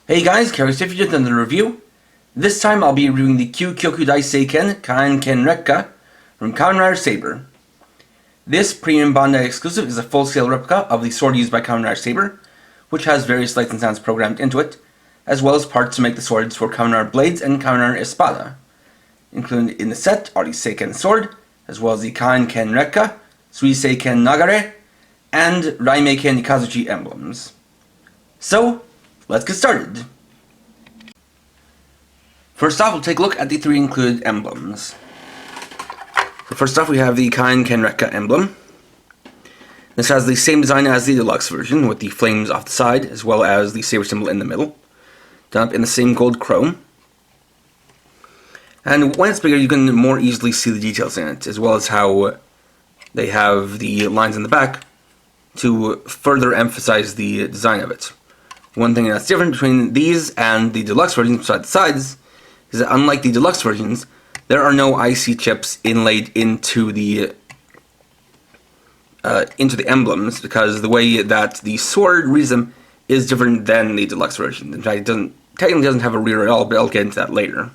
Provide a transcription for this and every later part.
Hey guys, curious if you did another review. This time I'll be reviewing the Kyukyoku Daiseiken Kaenken Rekka from Kamen Saber. This premium Bandai exclusive is a full-scale replica of the sword used by Kamen Saber, which has various lights and sounds programmed into it, as well as parts to make the swords for Kamen Blades and Kamen Espada. Included in the set are the Seiken sword, as well as the Kaenken Rekka, Suiseiken Nagare, and Raimeiken Ikazuchi emblems. So, let's get started. First off, we'll take a look at the three included emblems. So first off, we have the Kaenken Rekka emblem. This has the same design as the deluxe version, with the flames off the side, as well as the saber symbol in the middle, done up in the same gold chrome. And when it's bigger, you can more easily see the details in it, as well as how they have the lines in the back to further emphasize the design of it. One thing that's different between these and the deluxe versions beside the sides is that unlike the deluxe versions, there are no IC chips inlaid into the emblems, because the way that the sword reads them is different than the deluxe version. In fact, it technically doesn't have a rear at all, but I'll get into that later.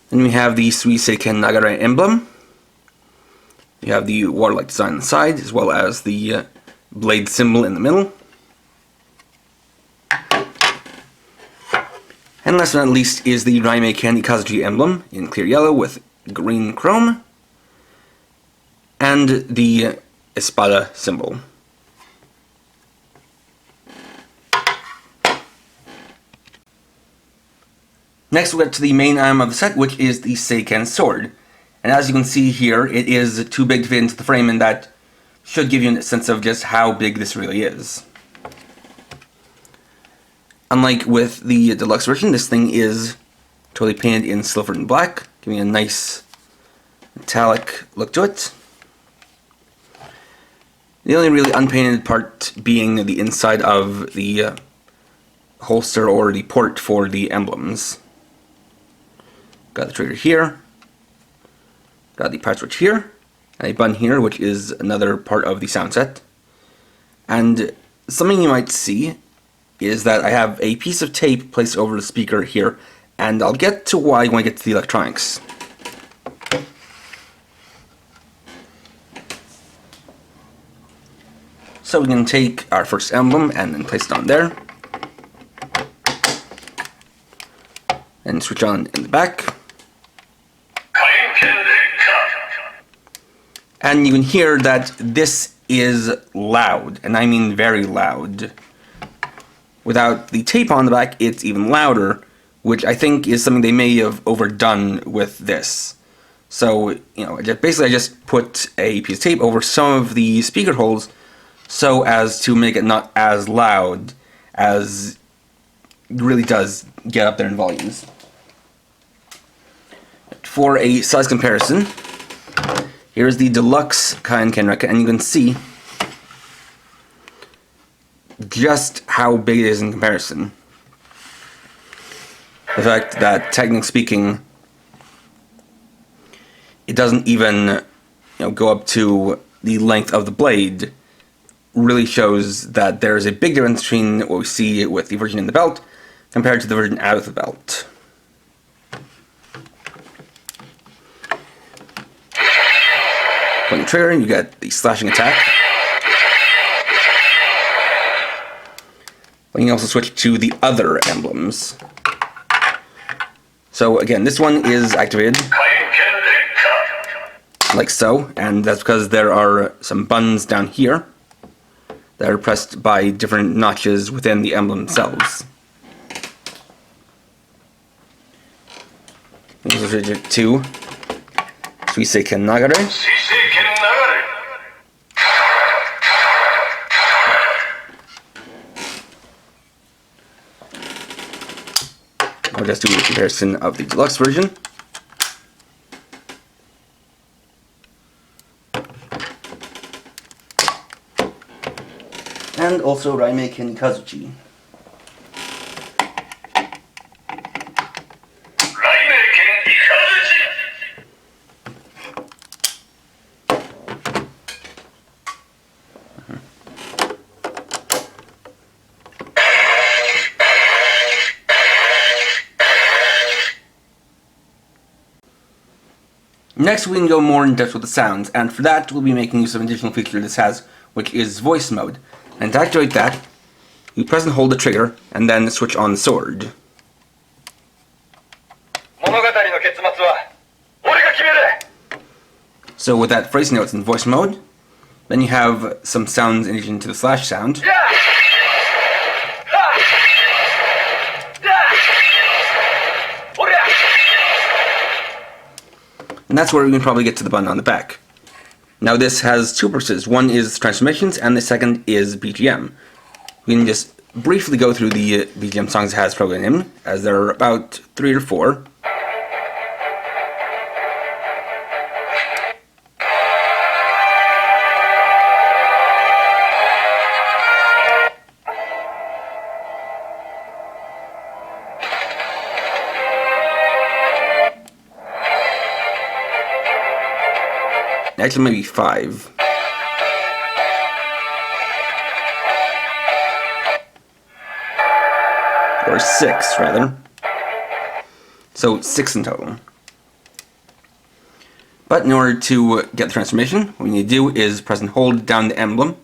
Then we have the Suiseiken Nagare emblem. You have the water-like design on the side, as well as the blade symbol in the middle. And last but not least is the Raimeiken Ikazuchi emblem in clear yellow with green chrome, and the Espada symbol. Next we'll get to the main item of the set, which is the Seiken sword. And as you can see here, it is too big to fit into the frame, and that should give you a sense of just how big this really is. Unlike with the deluxe version, this thing is totally painted in silver and black, giving a nice metallic look to it. The only really unpainted part being the inside of the holster or the port for the emblems. Got the trigger here, got the power switch here, and a button here, which is another part of the sound set. And something you might see is that I have a piece of tape placed over the speaker here, and I'll get to why when I get to the electronics. So we can take our first emblem and then place it on there, and switch on in the back. And you can hear that this is loud, and I mean very loud. Without the tape on the back, it's even louder, which I think is something they may have overdone with this. So, you know, basically I just put a piece of tape over some of the speaker holes so as to make it not as loud as it really does get up there in volumes. For a size comparison, here's the deluxe Kaenken Rekka, and you can see just how big it is in comparison. The fact that, technically speaking, it doesn't even go up to the length of the blade really shows that there is a big difference between what we see with the version in the belt compared to the version out of the belt. On the trigger, you get the slashing attack. But you can also switch to the other emblems. So again, this one is activated like so, and that's because there are some buttons down here that are pressed by different notches within the emblem themselves. You can switch it to Suiseiken Nagare. I'll just do a comparison of the deluxe version. And also Raimeiken Ikazuchi. Next, we can go more in depth with the sounds, and for that, we'll be making use of an additional feature this has, which is voice mode. And to activate that, you press and hold the trigger, and then switch on the sword. So with that phrasing notes in voice mode, then you have some sounds in addition to the slash sound. And that's where we can probably get to the button on the back. Now this has two purposes. One is transformations, and the second is BGM. We can just briefly go through the BGM songs it has programmed in, as there are about 3 or 4. Actually, maybe 5. Or 6, rather. So 6 in total. But in order to get the transformation, what we need to do is press and hold down the emblem,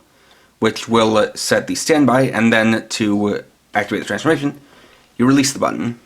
which will set the standby, and then to activate the transformation, you release the button.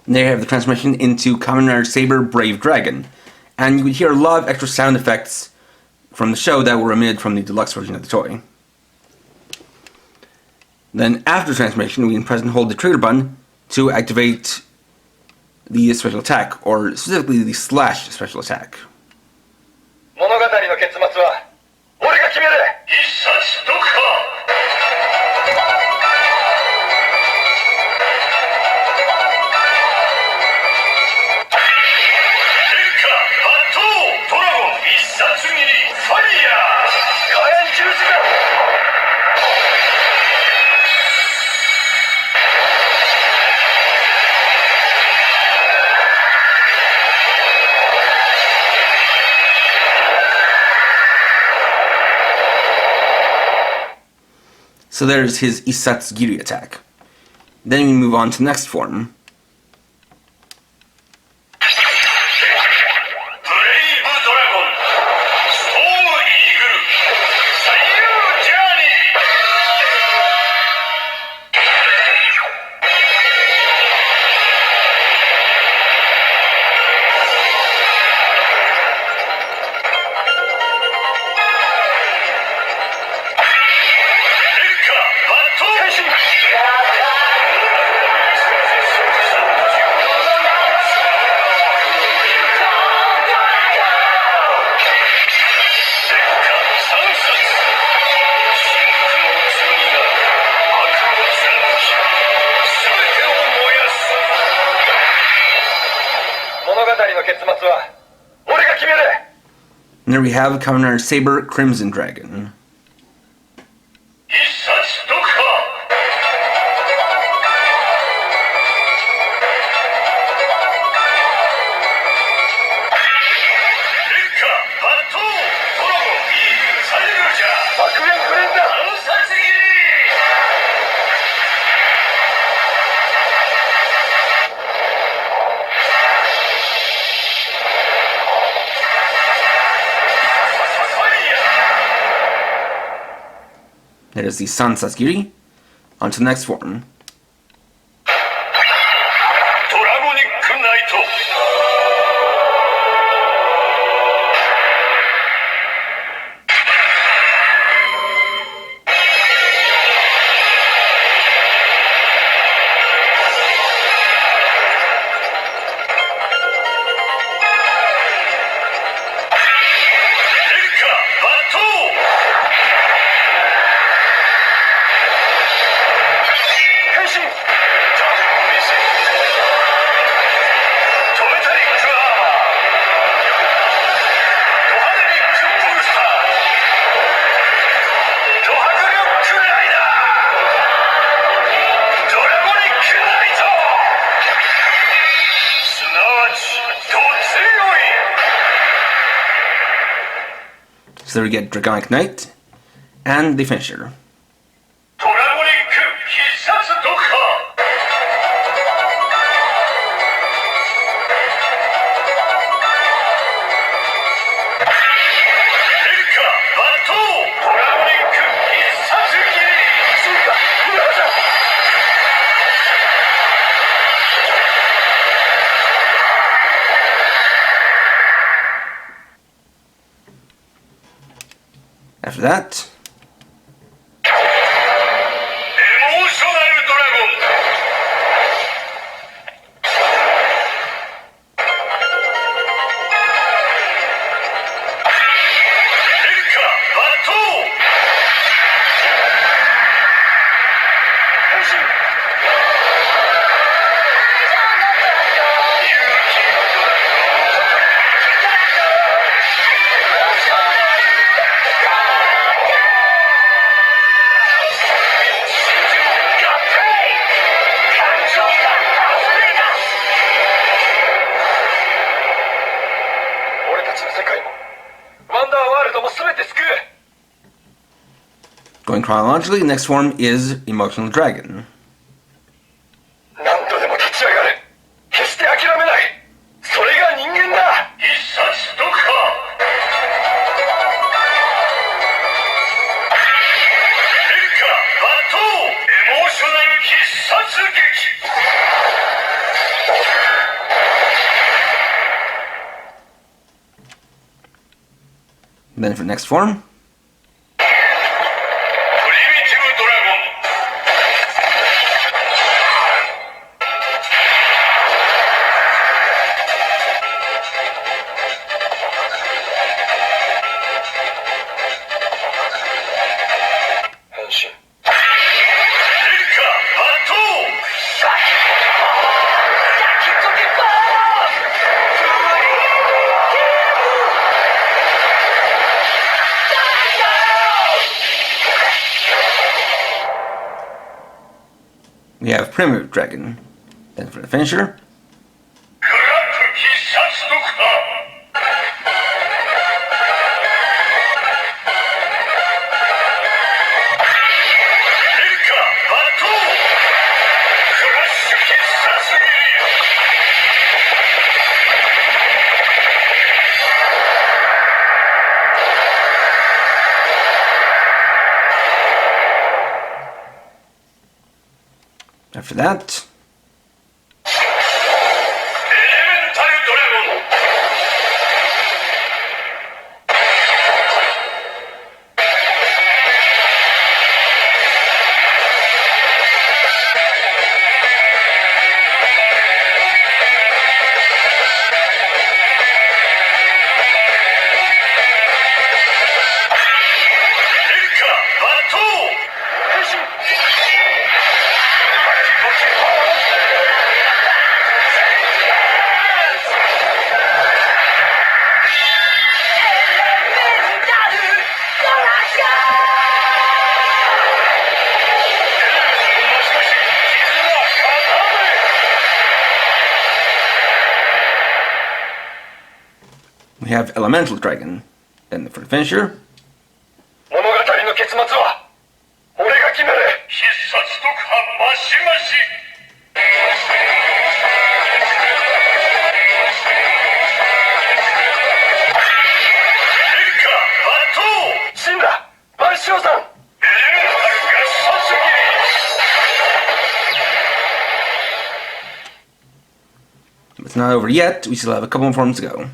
And there you have the transformation into Kamen Saber Brave Dragon. And you would hear a lot of extra sound effects from the show that were omitted from the deluxe version of the toy. Then after transformation, we can press and hold the trigger button to activate the special attack, or specifically the slash special attack. So there's his ISSATSU attack. Then we move on to the next form. And there we have Kamen Saber Crimson Dragon. There's the Sun Satsugiri. On to the next form. there we get Draconic Knight, and the finisher. After that, going chronologically, the next form is Emotional Dragon. Then for the next form, we have Primitive Dragon. Then for the finisher, after that, we have Elemental Dragon. Then for the finisher, it's not over yet. We still have a couple more forms to go.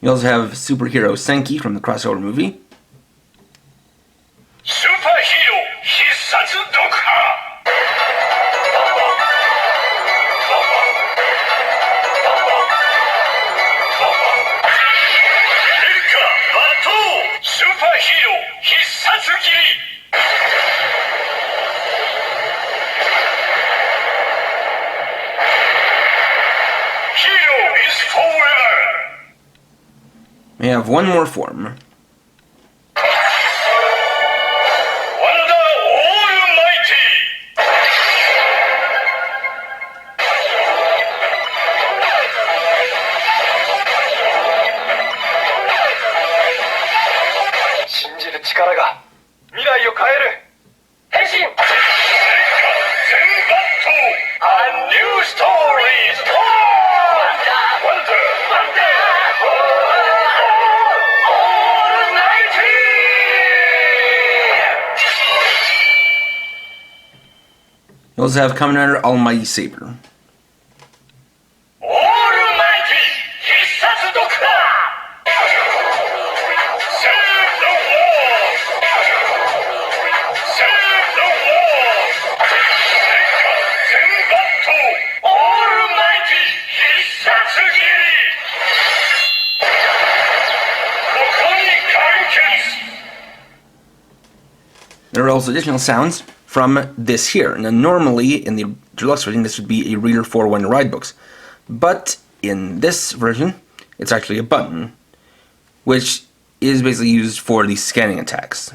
You also have superhero Senki from the crossover movie. Superhero ISSATSU. We have one more form. We also have Kamen Rider Almighty Saber. Almighty ISSATSU! Save the world! Save the world! BATTOU! Almighty ISSATSU! There are also additional sounds from this here. Now normally in the deluxe version this would be a reader for when you ride books, but in this version it's actually a button, which is basically used for the scanning attacks.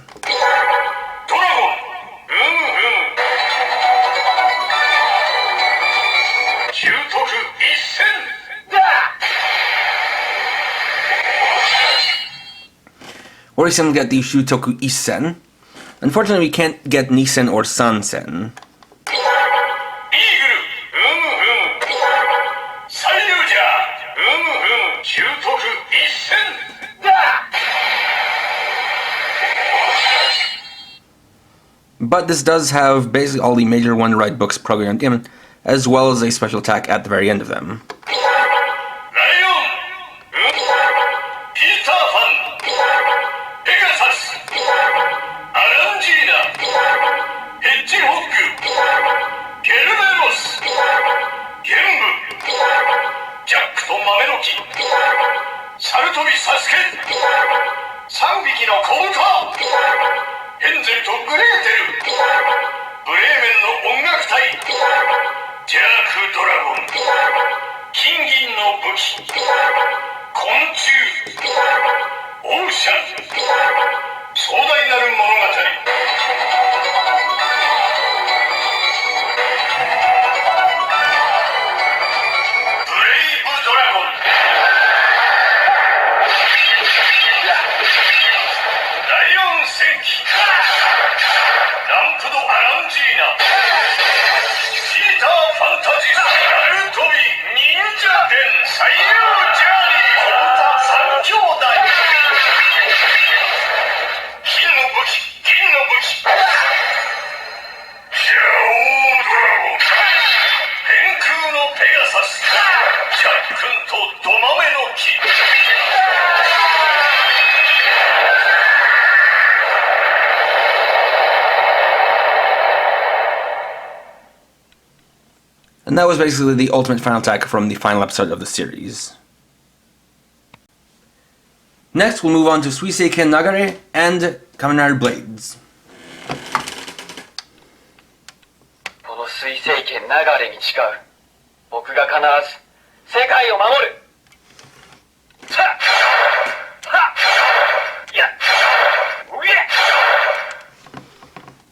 Or you simply get the Shutoku Isen. Unfortunately, we can't get Nisen or Sansen. But this does have basically all the major Wonder Ride books programmed in, as well as a special attack at the very end of them. And that was basically the ultimate final attack from the final episode of the series. Next, we'll move on to Suiseiken Nagare and Kamen Rider Blades.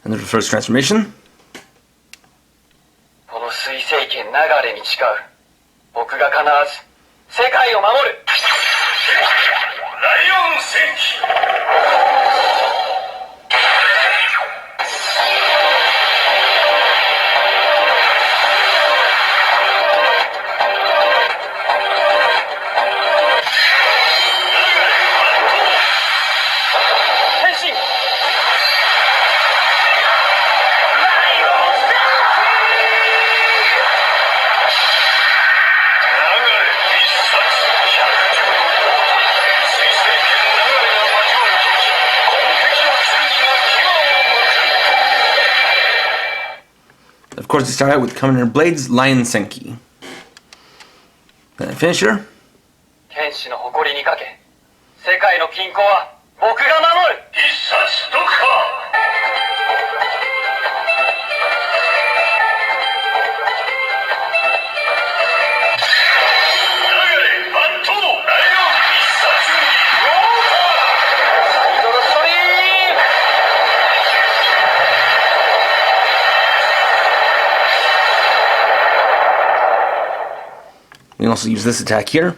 And there's the first transformation. Of course, we start out with Kamen Rider Blades, Lion Senki. Then a finisher. We can also use this attack here.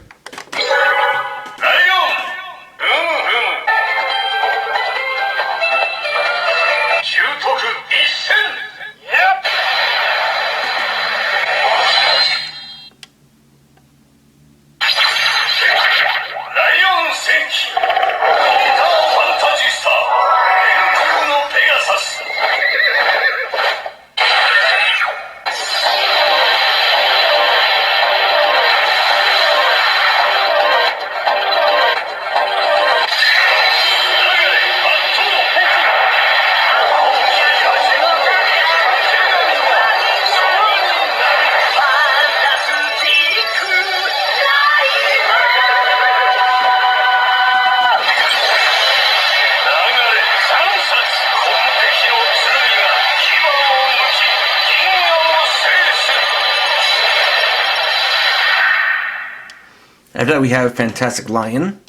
After that, we have Fantastic Lion.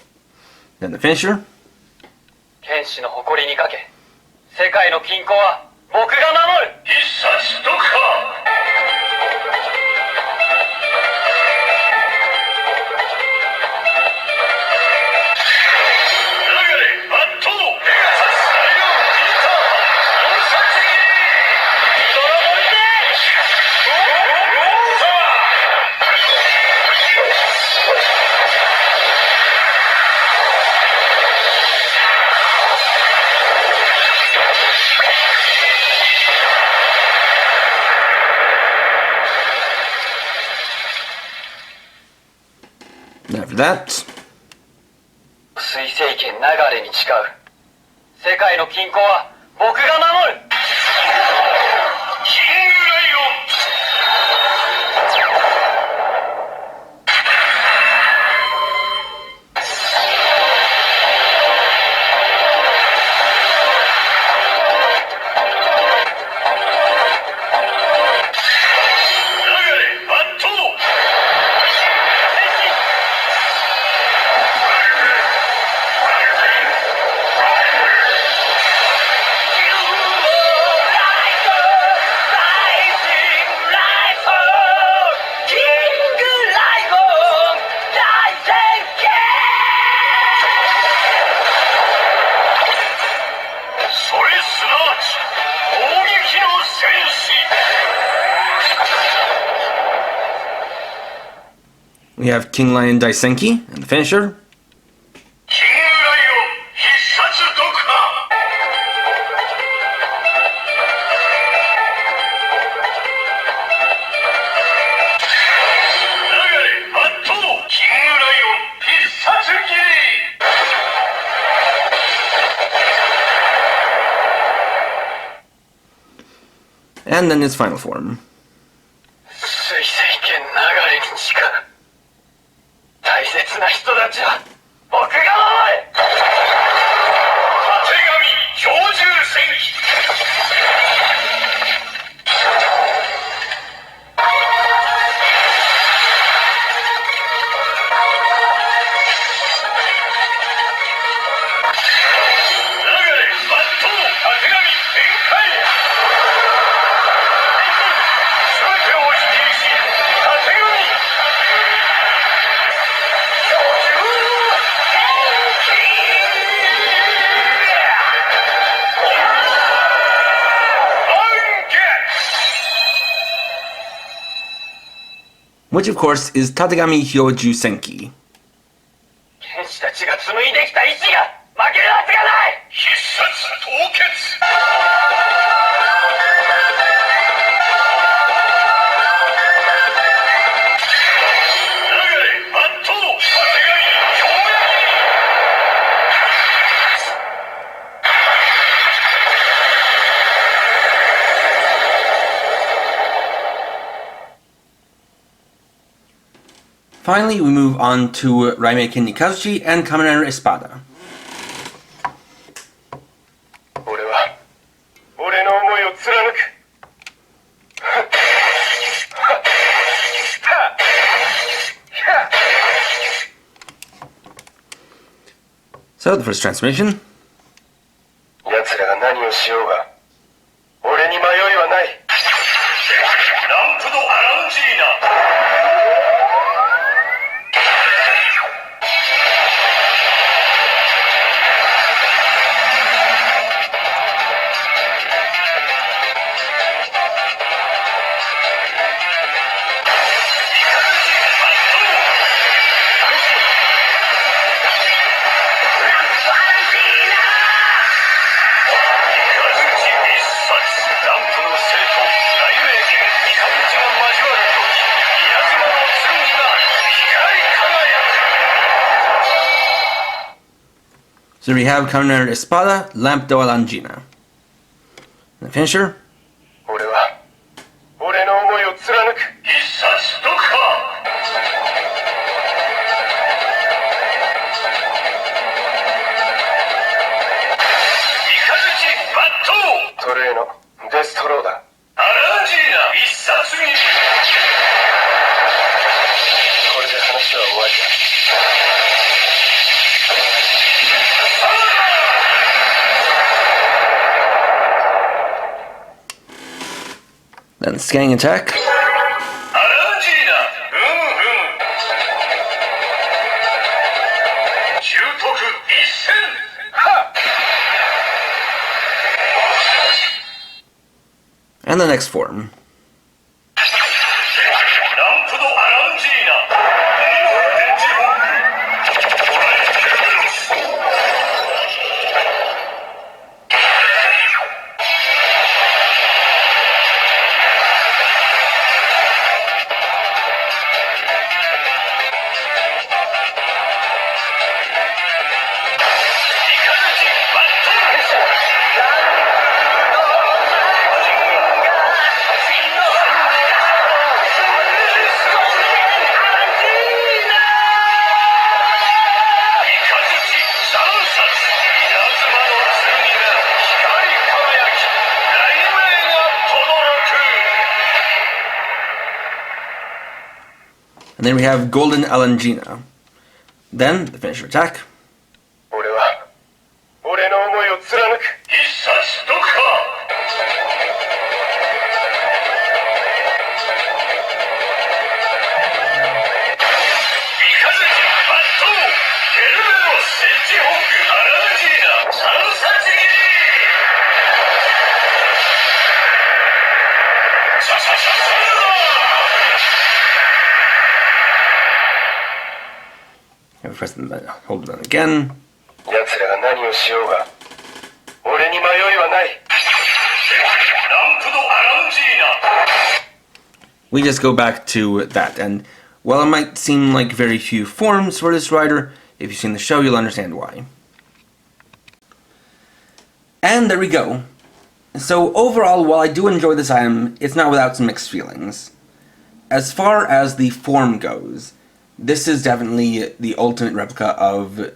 Then the finisher. 剣士の誇りにかけ、世界の均衡は僕が守る。必殺毒か。流れバットペガサスライオンピーターパン暗殺撃。ドラゴンで。After that, 水星剣流れに誓う。世界の均衡は僕が守る。キングライオン。流れバット。それすなわち攻撃の戦士。 we have King Lion Daisenki and the finisher. キングライオン必殺毒破。流れバットキングライオン必殺斬り。 And then his final form. 水星剣流れに誓う。大切な人たちは僕が守る。たてがみ標準戦機。 Which, of course, is Tategami Hyoju Senki. 剣士たちが紡いできた意志が負けるはずがない。必殺凍結。 Finally, we move on to Raimeiken Nikazuchi and Kamen Espada. 俺は俺の思いを貫く。 So, the first transformation. 奴らが何をしようが俺に迷いはない。ランプドアランジーナ。So we have Kamen Rider Espada, Lamp do Alangina. And the finisher. 俺は俺の思いを貫く。必殺ドクパバットトレーのデストローだ。アランジーナ必殺にこれで話は終わりだ。Then scanning attack. アランジーナ習得一戦 And the next form. ランプドアランジーナ電磁ホークトライケルベロス And then we have Golden Alangina. Then the finisher attack. 俺は俺の思いを貫く。必殺ドクパ Press the button, hold it down again. 奴らが何をしようが俺に迷いはない。 We just go back to that, and while it might seem like very few forms for this rider, if you've seen the show, you'll understand why. And there we go. So overall, while I do enjoy this item, it's not without some mixed feelings. As far as the form goes, this is definitely the ultimate replica of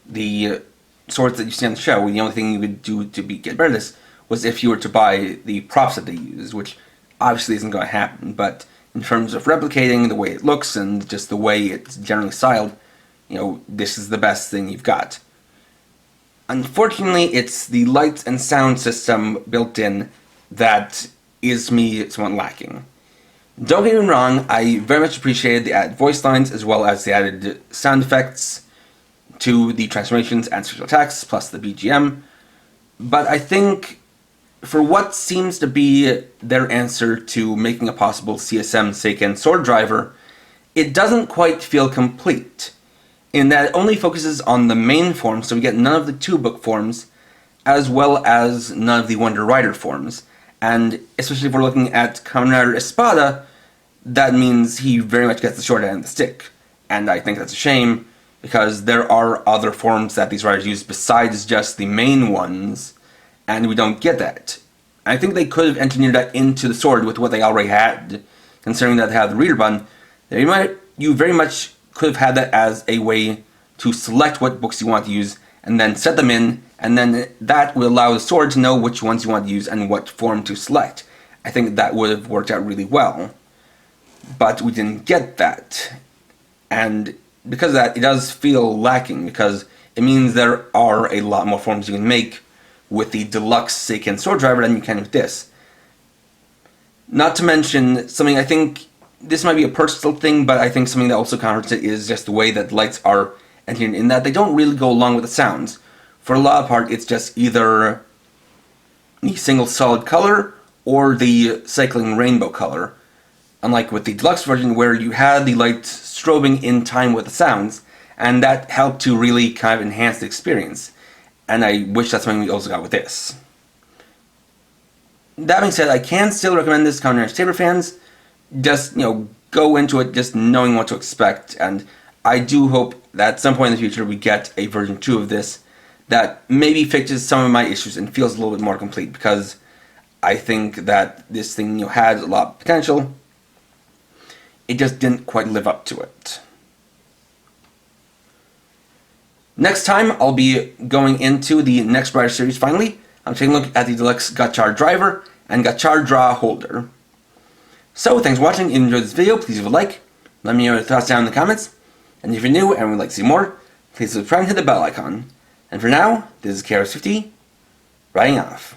the swords that you see on the show. The only thing you would do to get better at this was if you were to buy the props that they use, which obviously isn't going to happen, but in terms of replicating the way it looks and just the way it's generally styled, you know, this is the best thing you've got. Unfortunately, it's the lights and sound system built in that is me somewhat lacking. Don't get me wrong, I very much appreciated the added voice lines as well as the added sound effects to the transformations and special attacks, plus the BGM, but I think for what seems to be their answer to making a possible CSM Seiken sword driver, it doesn't quite feel complete, in that it only focuses on the main form, so we get none of the two-book forms, as well as none of the Wonder Rider forms. And especially if we're looking at Kamen Rider Espada, that means he very much gets the short end of the stick. And I think that's a shame, because there are other forms that these riders use besides just the main ones, and we don't get that. I think they could have engineered that into the sword with what they already had, considering that they have the reader button. You very much could have had that as a way to select what books you want to use, and then set them in, and then that would allow the sword to know which ones you want to use and what form to select. I think that would have worked out really well. But we didn't get that. And because of that, it does feel lacking, because it means there are a lot more forms you can make with the deluxe Seiken sword driver than you can with this. Not to mention, something I think, this might be a personal thing, but I think something that also counters it is just the way that the lights are engineered, in that they don't really go along with the sounds. For a lot of part, it's just either the single solid color or the cycling rainbow color. Unlike with the deluxe version, where you had the lights strobing in time with the sounds, and that helped to really kind of enhance the experience. And I wish that's something we also got with this. That being said, I can still recommend this to Kamen Rider Saber fans. Just, go into it just knowing what to expect, and I do hope that at some point in the future we get a version 2 of this, that maybe fixes some of my issues and feels a little bit more complete, because I think that this thing has a lot of potential. It just didn't quite live up to it. Next time, I'll be going into the next Rider series finally. I'm taking a look at the Deluxe Gachar Driver and Gachar Draw Holder. So, thanks for watching. If you enjoyed this video, please leave a like. Let me know your thoughts down in the comments. And if you're new and would like to see more, please subscribe and hit the bell icon. And for now, this is KRS50, writing off.